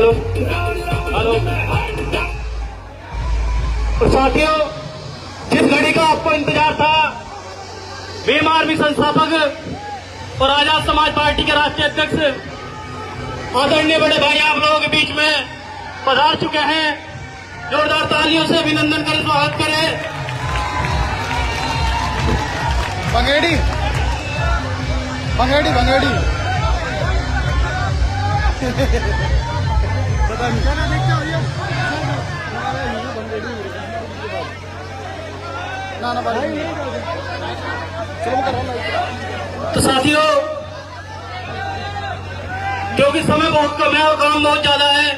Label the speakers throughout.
Speaker 1: Hello hello. तो साथियों, जिस घड़ी का आपको इंतजार था, भीम आर्मी संस्थापक और आजाद समाज पार्टी के राष्ट्रीय अध्यक्ष आदरणीय बड़े भाई आप लोगों के बीच में पधार चुके हैं। जोरदार तालियों से अभिनंदन करें, स्वागत करें।
Speaker 2: भंगेड़ी भंगेड़ी भंगेड़ी
Speaker 1: तो साथियों, क्योंकि समय बहुत कम है और काम बहुत ज्यादा है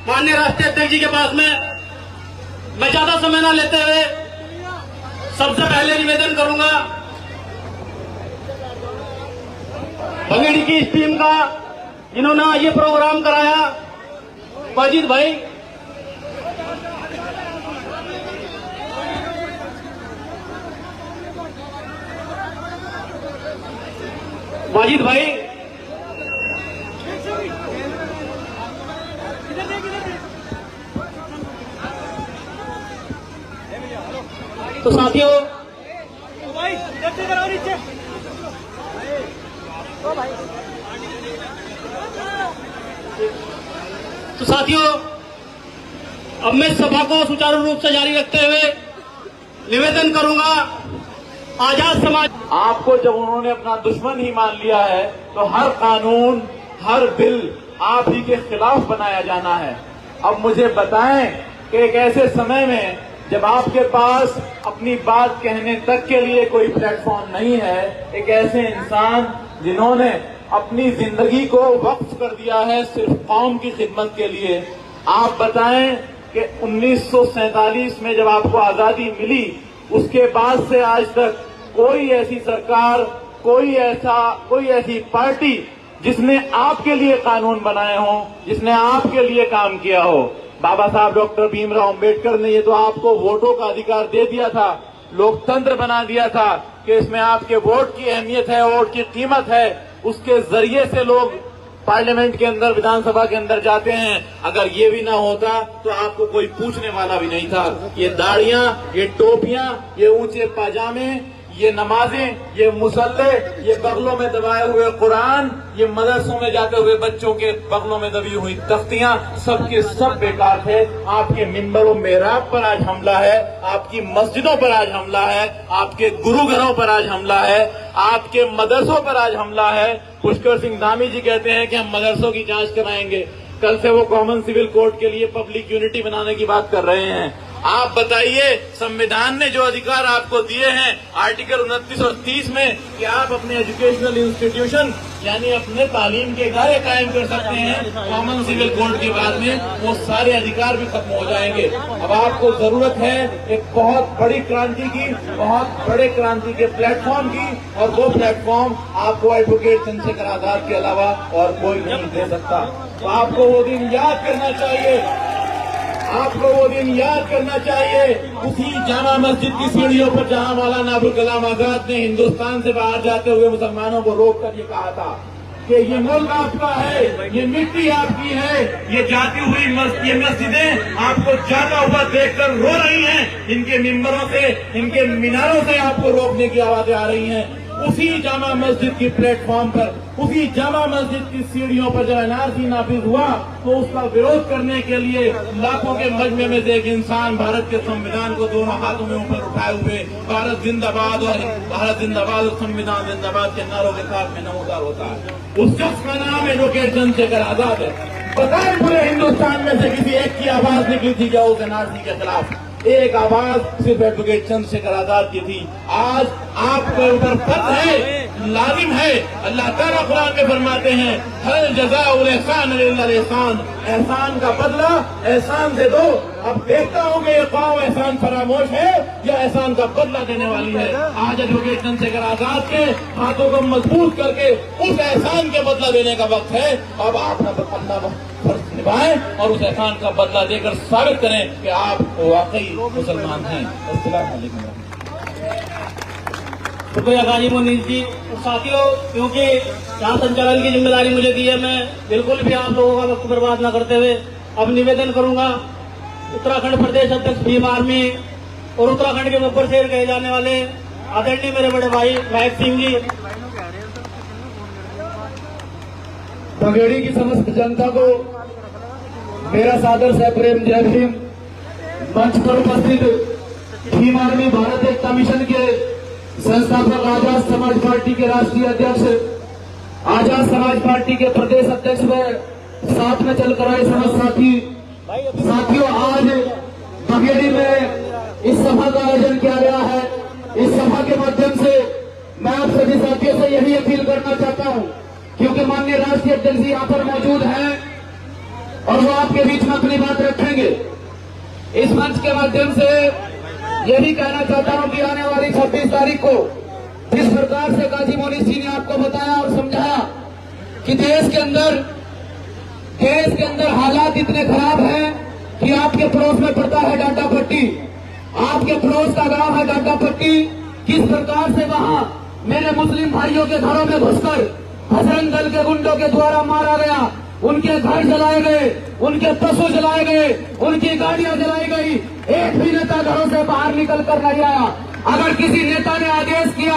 Speaker 1: माननीय राष्ट्रीय अध्यक्ष जी के पास में, मैं ज्यादा समय न लेते हुए सबसे पहले निवेदन करूंगा भंगेड़ी की इस टीम का, जिन्होंने ये प्रोग्राम कराया, वाजिद भाई। वाजिद भाई, तो साथियों, अब मैं सभा को सुचारू रूप से जारी रखते हुए निवेदन करूंगा आजाद समाज।
Speaker 3: आपको जब उन्होंने अपना दुश्मन ही मान लिया है तो हर कानून, हर बिल आप ही के खिलाफ बनाया जाना है। अब मुझे बताएं कि एक ऐसे समय में जब आपके पास अपनी बात कहने तक के लिए कोई प्लेटफॉर्म नहीं है, एक ऐसे इंसान जिन्होंने अपनी जिंदगी को वक्फ कर दिया है सिर्फ कौम की खिदमत के लिए, आप बताएं कि 1947 में जब आपको आजादी मिली, उसके बाद से आज तक कोई ऐसी सरकार, कोई ऐसी पार्टी जिसने आपके लिए कानून बनाए हों, जिसने आपके लिए काम किया हो। बाबा साहब डॉक्टर भीमराव अम्बेडकर ने ये तो आपको वोटों का अधिकार दे दिया था, लोकतंत्र बना दिया था कि इसमें आपके वोट की अहमियत है, वोट की कीमत है, उसके जरिए से लोग पार्लियामेंट के अंदर, विधानसभा के अंदर जाते हैं। अगर ये भी ना होता तो आपको कोई पूछने वाला भी नहीं था। ये दाढ़ियां, ये टोपियां, ये ऊंचे पाजामे, ये नमाजें, ये मुसल्ले, ये बगलों में दबाए हुए कुरान, ये मदरसों में जाते हुए बच्चों के बगलों में दबी हुई तख्तियां, सबके सब बेकार थे। आपके मिंबरों मेहराब पर आज हमला है, आपकी मस्जिदों पर आज हमला है, आपके गुरुघरों पर आज हमला है, आपके मदरसों पर आज हमला है। पुष्कर सिंह धामी जी कहते हैं कि हम मदरसों की जांच कराएंगे। कल से वो कॉमन सिविल कोर्ट के लिए पब्लिक यूनिटी बनाने की बात कर रहे हैं। आप बताइए, संविधान ने जो अधिकार आपको दिए हैं आर्टिकल 29 और 30 में कि आप अपने एजुकेशनल इंस्टीट्यूशन यानी अपने तालीम के इदारे कायम कर सकते हैं, कॉमन सिविल कोर्ट के बाद में वो सारे अधिकार भी खत्म हो जाएंगे। अब आपको जरूरत है एक बहुत बड़ी क्रांति की, बहुत बड़े क्रांति के प्लेटफॉर्म की, और वो प्लेटफॉर्म आपको एडवोकेट चंद्रशेखर आजाद के अलावा और कोई नहीं दे सकता। तो आपको वो दिन याद करना चाहिए, आपको वो दिन याद करना चाहिए, उसी जामा मस्जिद की सीढ़ियों पर जहां मौलाना अबुल कलाम आजाद ने हिंदुस्तान से बाहर जाते हुए मुसलमानों को रोककर ये कहा था कि ये मुल्क आपका है, ये मिट्टी आपकी है, ये जाती हुई ये मस्जिदें आपको जाता हुआ देखकर रो रही हैं, इनके मिंबरों से, इनके मीनारों से आपको रोकने की आवाजें आ रही हैं। उसी जामा मस्जिद की प्लेटफॉर्म पर, उसी जामा मस्जिद की सीढ़ियों पर जब एनआरसी नाफिज हुआ तो उसका विरोध करने के लिए लाखों के मजमे में से एक इंसान भारत के संविधान को दोनों हाथों में ऊपर उठाए हुए भारत जिंदाबाद और संविधान जिंदाबाद के नारों के साथ में नमोदार होता है। उस शख्स का नाम एडवोकेट चंद्रशेखर आजाद है। बताएं पूरे हिंदुस्तान में से किसी एक की आवाज निकली थी क्या उस एनआरसी के खिलाफ? एक आवाज सिर्फ एडवोकेट चंद्रशेखर आजाद की थी। आज आपके ऊपर फर्ज है, लाजिम है, अल्लाह ताला कुरान में फरमाते हैं हल जज़ाउल एहसान इल्लल एहसान, एहसान का बदला एहसान से दो। अब देखता हूँ कि ये कौम एहसान फरामोश है या एहसान का बदला देने वाली है। आज एडवोकेट चंद्रशेखर आजाद के हाथों को मजबूत करके उस एहसान के बदला देने का वक्त है। अब आप अपना फर्ज निभाएं और उस एहसान का बदला देकर साबित करें कि आप वाकई मुसलमान हैं। अस्सलाम वालेकुम।
Speaker 1: शुक्रिया गाजी मोनीस जी। और साथियों, क्योंकि यहाँ संचालन की जिम्मेदारी मुझे दी है, मैं बिल्कुल भी आप लोगों का वक्त बर्बाद न करते हुए अब निवेदन करूंगा उत्तराखंड प्रदेश अध्यक्ष भीम आर्मी और उत्तराखंड के मुखर शेर कहे जाने वाले आदरणीय मेरे बड़े भाई महक सिंह जी।
Speaker 4: बघेड़ी की समस्त जनता को मेरा सादर से प्रेम जय भीम। मंच पर उपस्थित भीम आर्मी भारत एकता मिशन के संस्थापक, आजाद समाज पार्टी के राष्ट्रीय अध्यक्ष, आजाद समाज पार्टी के प्रदेश अध्यक्ष व साथ में चलकर आए समस्त साथियों, आज बघेड़ी में इस सभा का आयोजन किया गया है। इस सभा के माध्यम से मैं आप सभी साथियों से यही अपील करना चाहता हूं, क्योंकि माननीय राष्ट्रीय अध्यक्ष जी यहाँ पर मौजूद हैं और वो आपके बीच में अपनी बात रखेंगे। इस मंच के माध्यम से यही कहना चाहता हूं कि आने वाली 26 तारीख को जिस प्रकार से गाजी मोनीस जी ने आपको बताया और समझाया कि देश के अंदर हालात इतने खराब हैं कि आपके पड़ोस में पड़ता है डाटा पट्टी, आपके पड़ोस का गांव है डाटा पट्टी, किस प्रकार से वहां मेरे मुस्लिम भाइयों के घरों में घुसकर बजरंग दल के गुंडों के द्वारा मारा गया, उनके घर जलाए गए, उनके पशु जलाए गए, उनकी गाड़ियां जलाई गई। एक भी नेता घरों से बाहर निकल कर नहीं आया। अगर किसी नेता ने आदेश किया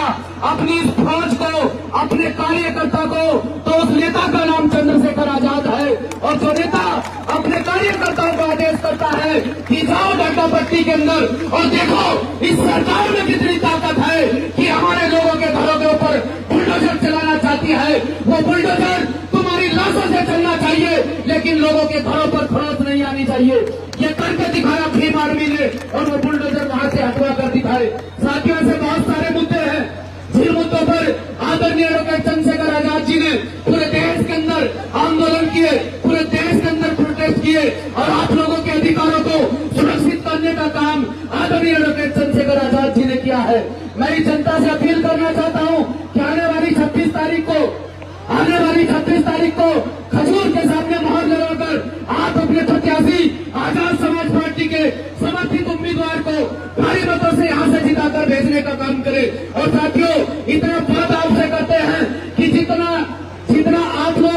Speaker 4: अपनी इस फौज को, अपने कार्यकर्ता को, तो उस नेता का नाम चंद्रशेखर आजाद है। और जो नेता अपने कार्यकर्ताओं को आदेश करता है कि जाओ डाटा पट्टी के अंदर और देखो इस सरकार में कितनी ताकत है कि हमारे लोगों के घरों के ऊपर बुलडोजर चलाना चाहती है, वो बुलडोजर तुम्हारी लाशों से चलना चाहिए, लेकिन लोगों के घरों पर खरोच नहीं आनी चाहिए। ये करके दिखाया भीम आर्मी ने और वो बुलडोजर वहां से हटवा कर दिखाए। साथियों, से बहुत सारे मुद्दे हैं जिन मुद्दों पर आदरणीय डॉक्टर चंद्रशेखर आजाद जी ने पूरे देश के अंदर आंदोलन किए, पूरे देश के अंदर प्रोटेस्ट किए और आप लोगों के अधिकारों को सुरक्षित करने का काम आदरणीय डॉक्टर चंद्रशेखर आजाद जी ने किया है। मैं इस जनता से अपील करना चाहता हूं कि आने वाली 26 तारीख को खजूर के सामने मोहर लगाकर आप अपने प्रत्याशी आजाद समाज पार्टी के समर्थित उम्मीदवार को भारी मतों से यहाँ से जिताकर भेजने का काम करें। और साथियों, इतना बात आपसे करते हैं कि जितना आप लोग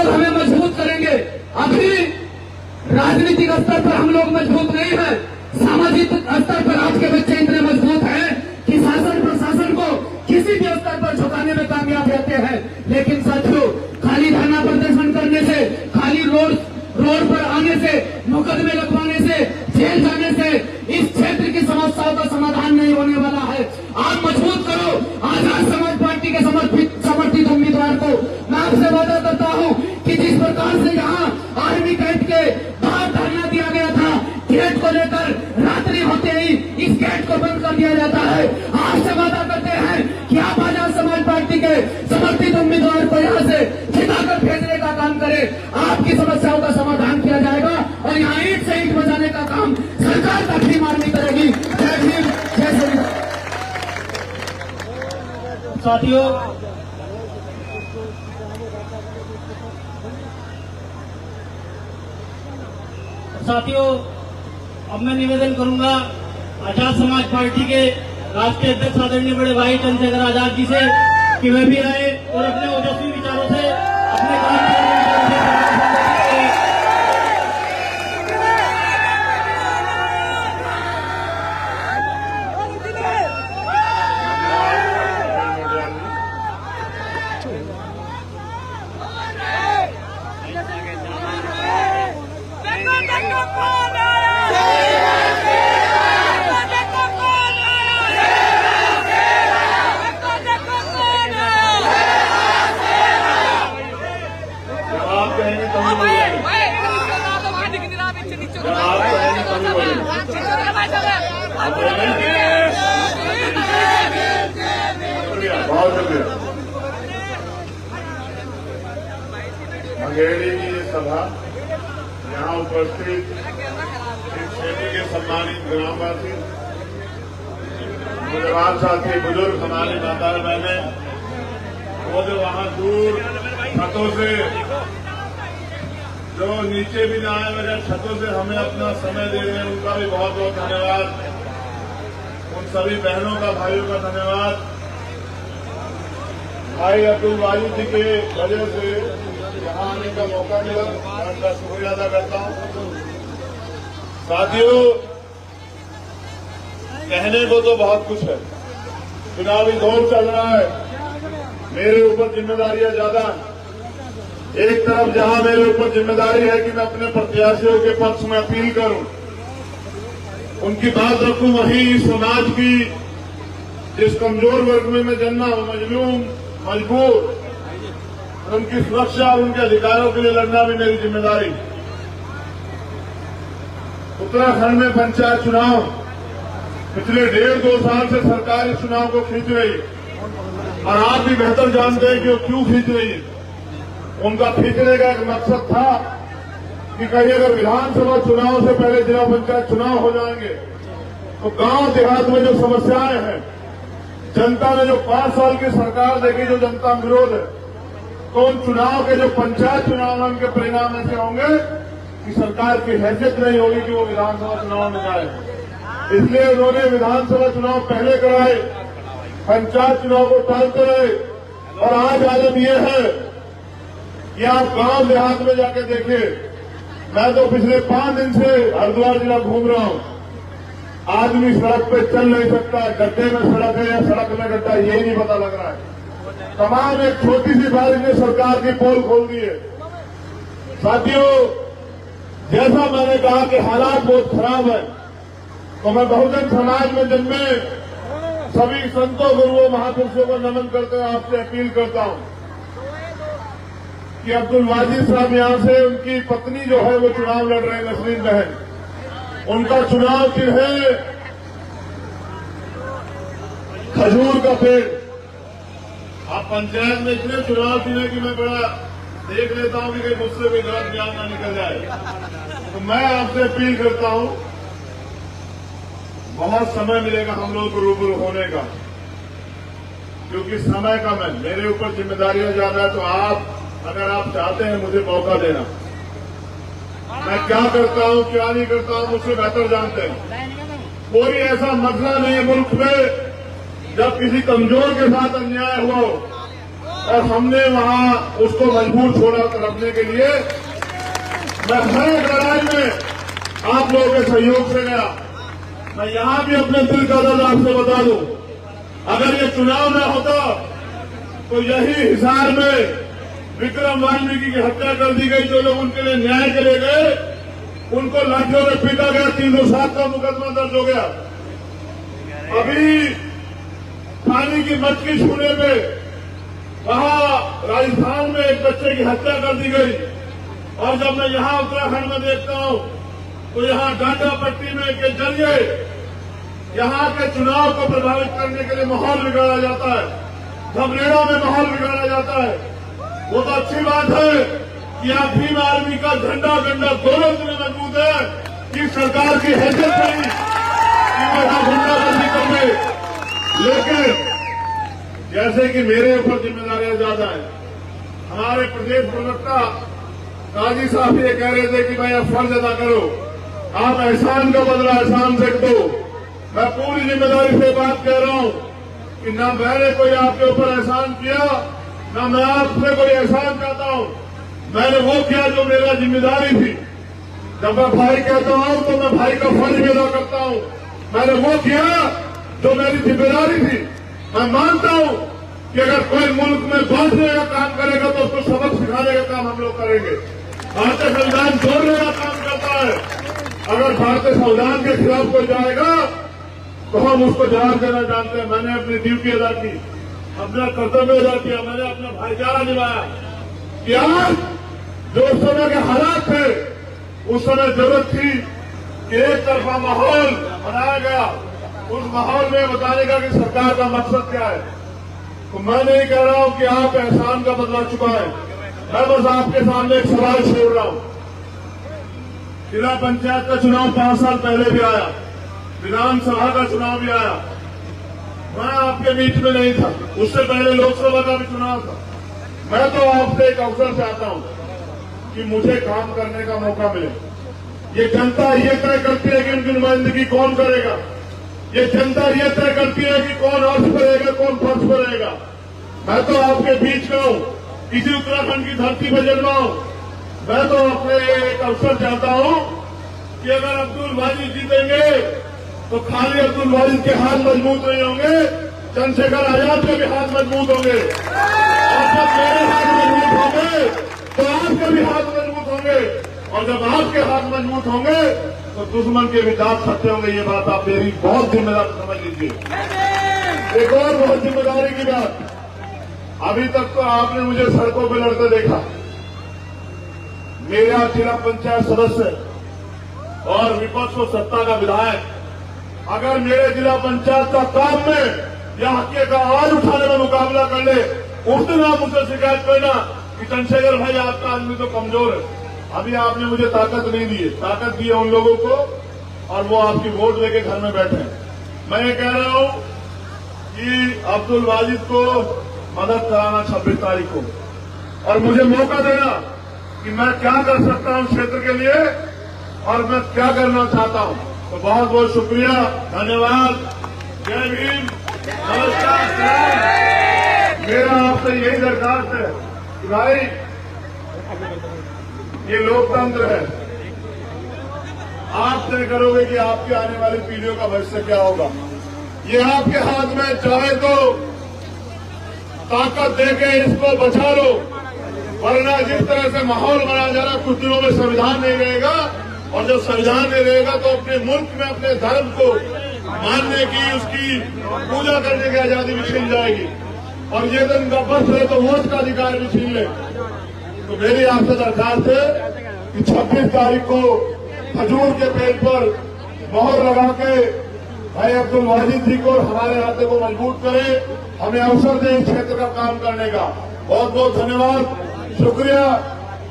Speaker 4: हमें मजबूत करेंगे, अभी राजनीतिक स्तर पर हम लोग मजबूत नहीं है, सामाजिक स्तर पर आज के बच्चे इतने मजबूत हैं कि शासन प्रशासन को किसी भी स्तर पर झुकाने में कामयाब रहते हैं। लेकिन साथियों, खाली धरना प्रदर्शन करने से, खाली रोड पर आने से, मुकदमे लगवाने से, जेल जाने से इस क्षेत्र की समस्याओं का समाधान नहीं होने वाला है। आप मजबूत करो आजाद समाज पार्टी के समर्थित उम्मीदवार को। मैं आपसे वादा करता हूं कि जिस प्रकार से यहाँ आर्मी कैंप के बाहर धरना दिया गया था, गेट को लेकर रात्रि होते ही इस गेट को बंद कर दिया जाता है। आपसे वादा करते हैं कि आप आजाद समाज पार्टी के समर्थित उम्मीदवार को यहाँ से जिताकर भेजने का काम करें। आपकी समस्याओं का समाधान किया जाएगा और यहाँ ईंट से ईंट बजाने का काम सरकार का भीम आर्मी करेगी। जय भीम, जय श्री राम।
Speaker 1: साथियों, अब मैं निवेदन करूंगा आजाद समाज पार्टी के राष्ट्रीय अध्यक्ष आदरणीय बड़े भाई चंद्रशेखर आजाद जी से कि वे भी आए और अपने ओजस्वी विचारों से अपने काम
Speaker 5: बघेड़ी की ये सभा यहाँ उपस्थित इस क्षेत्र के सम्मानित ग्रामवासी, बुजुर्ग साथी, बुजुर्ग हमारे माता बहने, वो जो वहाँ दूर छतों से जो नीचे भी ना आए वजह छतों से हमें अपना समय दे रहे हैं, उनका भी बहुत बहुत धन्यवाद। इन सभी बहनों का, भाइयों का धन्यवाद। भाई अब्दुल वाजिद जी के वजह से यहाँ आने का मौका मिला, मैं उनका शुक्रिया अदा करता हूँ। साथियों, कहने को तो बहुत कुछ है, चुनावी दौर चल रहा है, मेरे ऊपर जिम्मेदारियां ज्यादा हैं। एक तरफ जहां मेरे ऊपर जिम्मेदारी है कि मैं अपने प्रत्याशियों के पक्ष में अपील करूं, उनकी बात रखूं, वहीं समाज की जिस कमजोर वर्ग में मैं जन्मा हूं, मजलूम, मजबूर, उनकी सुरक्षा और उनके अधिकारों के लिए लड़ना भी मेरी जिम्मेदारी। उत्तराखंड में पंचायत चुनाव पिछले 1.5-2 साल से सरकार इस चुनाव को खींच रही है और आप भी बेहतर जानते हैं कि वो क्यों खींच रही है। उनका खींचने का एक मकसद था कि कहीं अगर विधानसभा चुनाव से पहले जिला पंचायत चुनाव हो जाएंगे तो गांव देहात में जो समस्याएं हैं, जनता ने जो 5 साल की सरकार देखी, जो जनता विरोध है, तो उन चुनाव के जो पंचायत चुनाव हैं उनके परिणाम ऐसे होंगे कि सरकार की हैसियत नहीं होगी कि वो विधानसभा चुनाव में जाए। इसलिए उन्होंने विधानसभा चुनाव पहले कराए, पंचायत चुनाव को टालते रहे। और आज आलम यह है कि आप गांव देहात में जाके देखिए। मैं तो पिछले 5 दिन से हरिद्वार जिला घूम रहा हूं। आदमी सड़क पे चल नहीं सकता, गड्ढे में सड़क है या सड़क में गड्ढा, यही नहीं पता लग रहा है। तमाम एक छोटी सी बारिश ने सरकार की पोल खोल दी है। साथियों, जैसा मैंने कहा कि हालात बहुत खराब है, तो मैं बहुजन समाज में जन्मे सभी संतों, गुरुओं, महापुरुषों को नमन करते हुए आपसे अपील करता हूं कि अब्दुल वाजिद साहब यहां से, उनकी पत्नी जो है वो चुनाव लड़ रहे हैं, नसरीन बहन, उनका चुनाव चिन्ह है खजूर का पेड़। आप पंचायत में इतने चुनाव चिन्ह कि मैं बड़ा देख लेता हूं कि कहीं मुझसे भी गलत ज्ञान ना निकल जाए। तो मैं आपसे अपील करता हूं, बहुत समय मिलेगा हम लोग को रूबरू होने का, क्योंकि समय कम है, मेरे ऊपर जिम्मेदारियां ज्यादा है। तो आप, अगर आप चाहते हैं, मुझे मौका देना। मैं क्या करता हूं, क्या नहीं करता हूं, मुझसे बेहतर जानते हैं। कोई ऐसा मसला नहीं है मुल्क में जब किसी कमजोर के साथ अन्याय हुआ हो और हमने वहां उसको मजबूर छोड़ा रखने के लिए। मैं हर एक लड़ाई में आप लोगों के सहयोग से गया। मैं यहां भी अपने दिल का दर्द आपसे बता दूं, अगर ये चुनाव न होता तो यही हिसार में विक्रम वाल्मीकि की हत्या कर दी गई। जो लोग उनके लिए न्याय के लिए गए, उनको लाठियों में पीटा गया, 307 का मुकदमा दर्ज हो गया। अभी पानी की मटकी छूने पे वहां राजस्थान में एक बच्चे की हत्या कर दी गई। और जब मैं यहां उत्तराखंड में देखता हूं तो यहां डांडा पट्टी में के जरिए यहां के चुनाव को प्रभावित करने के लिए माहौल बिगाड़ा जाता है, धमरेड़ा में माहौल बिगाड़ा जाता है। वो तो अच्छी बात है कि आप भीम आर्मी का झंडा गंडा दोनों इतने मजबूत है कि सरकार की हैसियत नहीं कि वो यहां गुंडागर्दी कर दे। लेकिन जैसे कि मेरे ऊपर जिम्मेदारियां ज्यादा है, हमारे प्रदेश प्रवक्ता काजी साहब ये कह रहे थे कि भाई आप फर्ज अदा करो, आप एहसान का बदला एहसान से दो। मैं पूरी जिम्मेदारी से बात कह रहा हूं कि ना मैंने कोई आपके ऊपर एहसान किया, ना मैं आपसे कोई एहसान चाहता हूं। मैंने वो किया जो मेरा जिम्मेदारी थी। जब मैं भाई कहता हूं तो मैं भाई का फर्ज भी अदा करता हूं। मैंने वो किया जो मेरी जिम्मेदारी थी। मैं मानता हूं कि अगर कोई मुल्क में बांटने का काम करेगा तो उसको सबक सिखाने का काम हम लोग करेंगे। भारतीय संविधान जोड़ने का काम करता है। अगर भारतीय संविधान के खिलाफ कोई जाएगा तो हम उसको जवाब देना जानते हैं। मैंने अपनी ड्यूटी अदा की, अपना कर्तव्य अदा किया, मैंने अपना भाईचारा निभाया। कि आज जो उस समय के हालात थे, उस समय जरूरत थी कि एक तरफा माहौल बनाया गया, उस माहौल में बताने का कि सरकार का मकसद क्या है। तो मैं नहीं कह रहा हूं कि आप एहसान का बदला चुकाएं, मैं बस आपके सामने एक सवाल छोड़ रहा हूं। जिला पंचायत का चुनाव 5 साल पहले भी आया, विधानसभा का चुनाव भी आया, मैं आपके बीच में नहीं था। उससे पहले लोकसभा का भी चुनाव था। मैं तो आपसे एक अवसर चाहता हूं कि मुझे काम करने का मौका मिले। ये जनता ये तय करती है कि उनकी नुमाइंदगी कौन करेगा। ये जनता ये तय करती है कि कौन अर्श पर रहेगा, कौन फर्श पर रहेगा। मैं तो आपके बीच में हूं, इसी उत्तराखंड की धरती पर जन्मा हूं। मैं तो अपने एक अवसर चाहता हूं कि अगर अब्दुल वाजिद जीतेंगे तो खाली अब्दुल वाजिद के हाथ मजबूत नहीं होंगे, चंद्रशेखर आजाद के भी हाथ मजबूत होंगे। और जब मेरे हाथ मजबूत होंगे तो आपके भी हाथ मजबूत होंगे, और जब आपके हाथ मजबूत होंगे तो दुश्मन के भी दांत सत्य होंगे। ये बात आप मेरी बहुत जिम्मेदार समझ लीजिए। एक और बहुत जिम्मेदारी की बात, अभी तक तो आपने मुझे सड़कों पर लड़ते देखा। मेरा जिला पंचायत सदस्य और विपक्ष और सत्ता का विधायक अगर मेरे जिला पंचायत का काम में या हत्या का आवाज उठाने में मुकाबला कर ले, उस दिन आप मुझसे शिकायत करना कि चंद्रशेखर भाई आपका आदमी तो कमजोर है। अभी आपने मुझे ताकत नहीं दी है, ताकत दी है उन लोगों को और वो आपकी वोट लेके घर में बैठे हैं। मैं ये कह रहा हूं कि अब्दुल वाजिद को मदद कराना 26 तारीख को, और मुझे मौका देना कि मैं क्या कर सकता हूं क्षेत्र के लिए और मैं क्या करना चाहता हूं। तो बहुत बहुत शुक्रिया, धन्यवाद, जय भीम, नमस्कार, सलाम। मेरा आपसे यही दरखास्त है कि भाई ये लोकतंत्र है, आप तय करोगे कि आपकी आने वाली पीढ़ियों का भविष्य क्या होगा। ये आपके हाथ में, चाहे तो ताकत देके इसको बचा लो, वरना जिस तरह से माहौल बना जा रहा है, कुछ दिनों में संविधान नहीं रहेगा, और जब संविधान नहीं रहेगा तो अपने मुल्क में अपने धर्म को मानने की, उसकी पूजा करने की आजादी भी छीन जाएगी, और ये दिन का बस है तो वोट का अधिकार भी छीन ले। तो मेरी आपसे दरखास्त है कि 26 तारीख को खजूर के पेड़ पर मोहर लगा के भाई अब्दुल वाजिद जी को, हमारे हाथे को मजबूत करें, हमें अवसर दें इस क्षेत्र का काम करने का। बहुत बहुत धन्यवाद, शुक्रिया,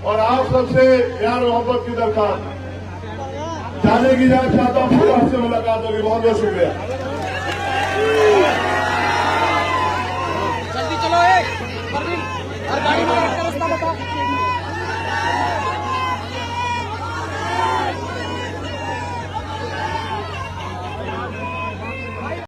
Speaker 5: और आप सबसे प्यार मोहब्बत की दरखास्त, जाने की जाए चाहता हूं, फिर आपसे मुलाकात होगी। बहुत बहुत शुक्रिया।
Speaker 2: जल्दी चलो।